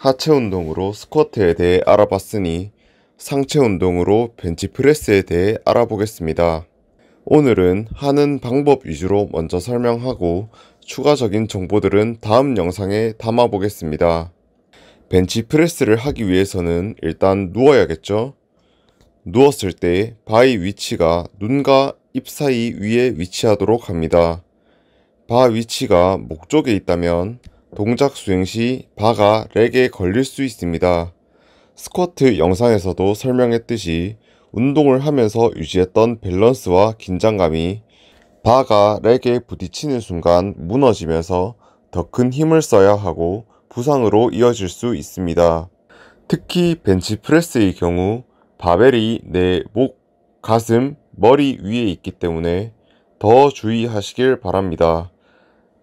하체 운동으로 스쿼트에 대해 알아봤으니 상체 운동으로 벤치프레스에 대해 알아보겠습니다. 오늘은 하는 방법 위주로 먼저 설명하고 추가적인 정보들은 다음 영상에 담아 보겠습니다. 벤치프레스를 하기 위해서는 일단 누워야겠죠? 누웠을 때 바의 위치가 눈과 입 사이 위에 위치하도록 합니다. 바 위치가 목 쪽에 있다면 동작 수행 시 바가 렉에 걸릴 수 있습니다. 스쿼트 영상에서도 설명했듯이 운동을 하면서 유지했던 밸런스와 긴장감이 바가 렉에 부딪히는 순간 무너지면서 더 큰 힘을 써야 하고 부상으로 이어질 수 있습니다. 특히 벤치프레스의 경우 바벨이 내 목, 가슴, 머리 위에 있기 때문에 더 주의하시길 바랍니다.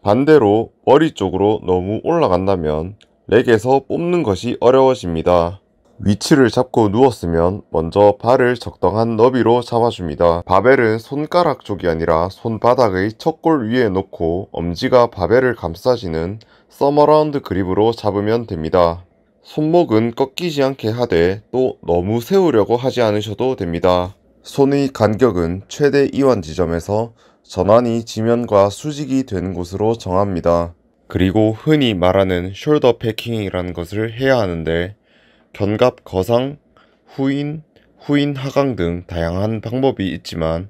반대로 머리 쪽으로 너무 올라간다면 렉에서 뽑는 것이 어려워집니다. 위치를 잡고 누웠으면 먼저 발을 적당한 너비로 잡아줍니다. 바벨은 손가락 쪽이 아니라 손바닥의 척골 위에 놓고 엄지가 바벨을 감싸지는 서머라운드 그립으로 잡으면 됩니다. 손목은 꺾이지 않게 하되 또 너무 세우려고 하지 않으셔도 됩니다. 손의 간격은 최대 이완 지점에서 전환이 지면과 수직이 되는 곳으로 정합니다. 그리고 흔히 말하는 숄더 패킹이라는 것을 해야 하는데 견갑 거상, 후인, 후인 하강 등 다양한 방법이 있지만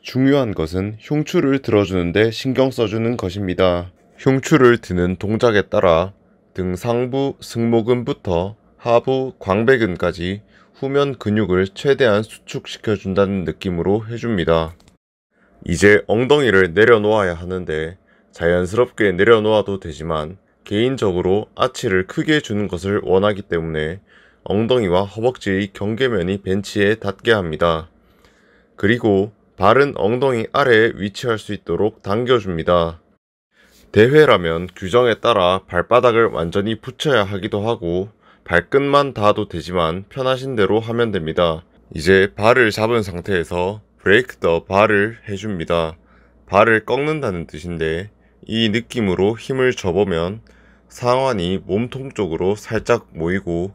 중요한 것은 흉추를 들어주는 데 신경 써주는 것입니다. 흉추를 드는 동작에 따라 등 상부 승모근부터 하부 광배근까지 후면 근육을 최대한 수축시켜준다는 느낌으로 해줍니다. 이제 엉덩이를 내려놓아야 하는데 자연스럽게 내려놓아도 되지만 개인적으로 아치를 크게 주는 것을 원하기 때문에 엉덩이와 허벅지의 경계면이 벤치에 닿게 합니다. 그리고 발은 엉덩이 아래에 위치할 수 있도록 당겨줍니다. 대회라면 규정에 따라 발바닥을 완전히 붙여야 하기도 하고 발끝만 닿아도 되지만 편하신 대로 하면 됩니다. 이제 발을 잡은 상태에서 브레이크 더 발을 해줍니다. 발을 꺾는다는 뜻인데 이 느낌으로 힘을 줘보면 상완이 몸통 쪽으로 살짝 모이고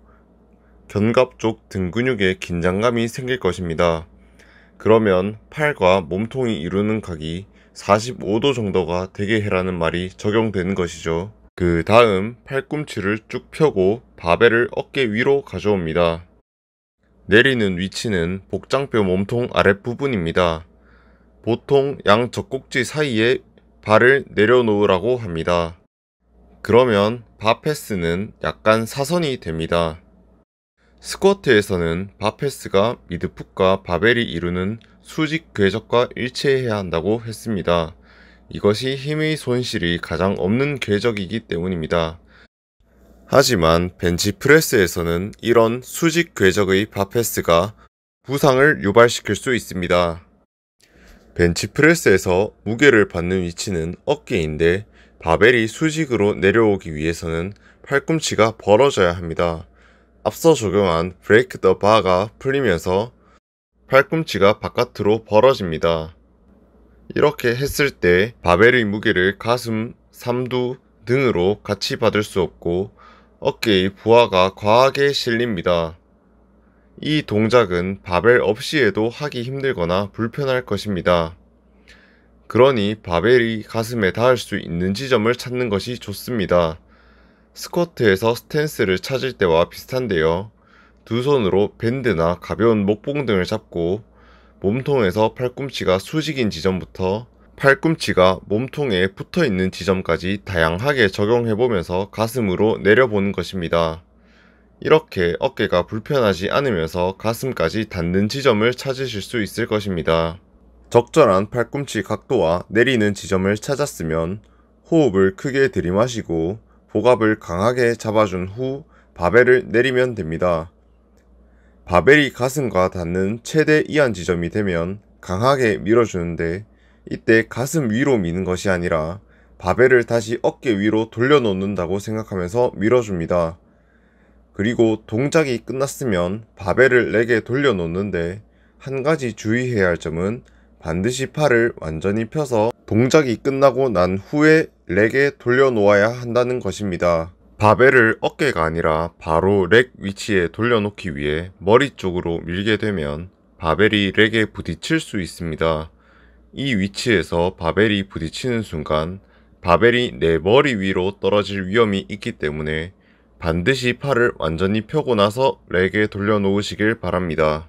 견갑 쪽 등 근육에 긴장감이 생길 것입니다. 그러면 팔과 몸통이 이루는 각이 45도 정도가 되게 해라는 말이 적용되는 것이죠. 그 다음 팔꿈치를 쭉 펴고 바벨을 어깨 위로 가져옵니다. 내리는 위치는 복장뼈 몸통 아랫부분입니다. 보통 양 젖꼭지 사이에 발을 내려놓으라고 합니다. 그러면 바 패스는 약간 사선이 됩니다. 스쿼트에서는 바 패스가 미드풋과 바벨이 이루는 수직 궤적과 일치해야 한다고 했습니다. 이것이 힘의 손실이 가장 없는 궤적이기 때문입니다. 하지만 벤치프레스에서는 이런 수직 궤적의 바 패스가 부상을 유발시킬 수 있습니다. 벤치프레스에서 무게를 받는 위치는 어깨인데 바벨이 수직으로 내려오기 위해서는 팔꿈치가 벌어져야 합니다. 앞서 적용한 브레이크 더 바가 풀리면서 팔꿈치가 바깥으로 벌어집니다. 이렇게 했을 때 바벨의 무게를 가슴, 삼두 등으로 같이 받을 수 없고 어깨의 부하가 과하게 실립니다. 이 동작은 바벨 없이 해도 하기 힘들거나 불편할 것입니다. 그러니 바벨이 가슴에 닿을 수 있는 지점을 찾는 것이 좋습니다. 스쿼트에서 스탠스를 찾을 때와 비슷한데요. 두 손으로 밴드나 가벼운 목봉 등을 잡고 몸통에서 팔꿈치가 수직인 지점부터 팔꿈치가 몸통에 붙어있는 지점까지 다양하게 적용해보면서 가슴으로 내려보는 것입니다. 이렇게 어깨가 불편하지 않으면서 가슴까지 닿는 지점을 찾으실 수 있을 것입니다. 적절한 팔꿈치 각도와 내리는 지점을 찾았으면 호흡을 크게 들이마시고 복압을 강하게 잡아준 후 바벨을 내리면 됩니다. 바벨이 가슴과 닿는 최대 이완 지점이 되면 강하게 밀어주는데 이때 가슴 위로 미는 것이 아니라 바벨을 다시 어깨 위로 돌려놓는다고 생각하면서 밀어줍니다. 그리고 동작이 끝났으면 바벨을 렉에 돌려놓는데 한 가지 주의해야 할 점은 반드시 팔을 완전히 펴서 동작이 끝나고 난 후에 렉에 돌려놓아야 한다는 것입니다. 바벨을 어깨가 아니라 바로 렉 위치에 돌려놓기 위해 머리 쪽으로 밀게 되면 바벨이 렉에 부딪힐 수 있습니다. 이 위치에서 바벨이 부딪히는 순간 바벨이 내 머리 위로 떨어질 위험이 있기 때문에 반드시 팔을 완전히 펴고 나서 렉에 돌려놓으시길 바랍니다.